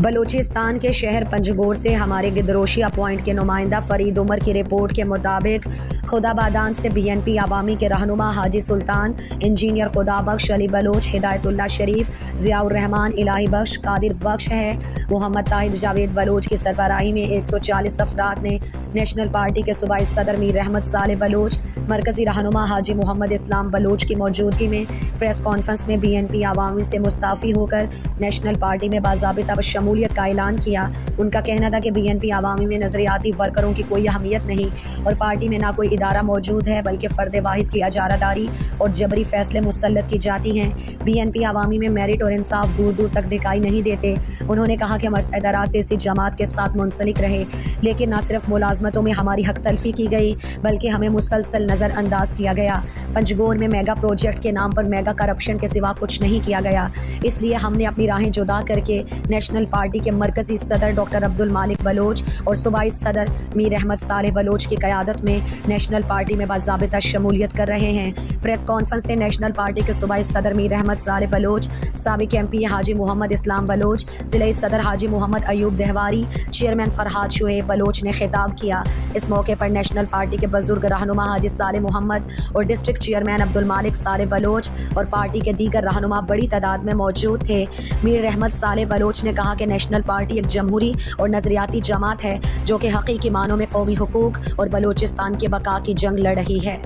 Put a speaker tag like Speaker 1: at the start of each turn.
Speaker 1: بلوچستان کے شہر پنجگور سے ہمارے گدروشیہ پوائنٹ کے نمائندہ فرید عمر کی رپورٹ کے مطابق خدابادان سے بی این پی عوامی کے رہنما حاجی سلطان، انجینئر خدا بخش، علی بلوچ، ہدایت اللہ شریف، ضیاء الرحمان، الہی بخش، قادر بخش ہے، محمد طاہر جاوید بلوچ کی سربراہی میں 140 افراد نے نیشنل پارٹی کے صوبائی صدر میر احمد صالح بلوچ، مرکزی رہنما حاجی محمد اسلام بلوچ کی موجودگی میں پریس کانفرنس میں بی این پی عوامی سے مستعفی ہو کر نیشنل پارٹی میں باضابطہ شمولیت کا اعلان کیا۔ ان کا کہنا تھا کہ بی این پی عوامی میں نظریاتی ورکروں کی کوئی اہمیت نہیں اور پارٹی میں نہ کوئی ادارہ موجود ہے بلکہ فرد واحد کی اجارہ داری اور جبری فیصلے مسلط کی جاتی ہیں۔ بی این پی عوامی میں میرٹ اور انصاف دور دور تک دکھائی نہیں دیتے۔ انہوں نے کہا کہ ہم عرصہ دراز سے اسی جماعت کے ساتھ منسلک رہے، لیکن نہ صرف ملازمتوں میں ہماری حق تلفی کی گئی بلکہ ہمیں مسلسل نظر انداز کیا گیا۔ پنجگور میں میگا پروجیکٹ کے نام پر میگا کرپشن کے سوا کچھ نہیں کیا گیا، اس لیے ہم نے اپنی راہیں جدا کر کے نیشنل پارٹی کے مرکزی صدر ڈاکٹر عبد المالک بلوچ اور صوبائی صدر میر احمد صالح بلوچ کی قیادت میں نیشنل پارٹی میں باضابطہ شمولیت کر رہے ہیں۔ پریس کانفرنس سے نیشنل پارٹی کے صوبائی صدر میر احمد صالح بلوچ، سابق ایم پی حاجی محمد اسلام بلوچ، ضلعی صدر حاجی محمد ایوب دہواری، چیئرمین فرحات شعیب بلوچ نے خطاب کیا۔ اس موقع پر نیشنل پارٹی کے بزرگ رہنما حاجی صالح محمد اور ڈسٹرکٹ چیئرمین عبد المالک صالح بلوچ اور پارٹی کے دیگر رہنما بڑی تعداد میں موجود تھے۔ میر احمد صالح بلوچ نے کہا کہ نیشنل پارٹی ایک جمہوری اور نظریاتی جماعت ہے جو کہ حقیقی معنوں میں قومی حقوق اور بلوچستان کے بقا کی جنگ لڑ رہی ہے۔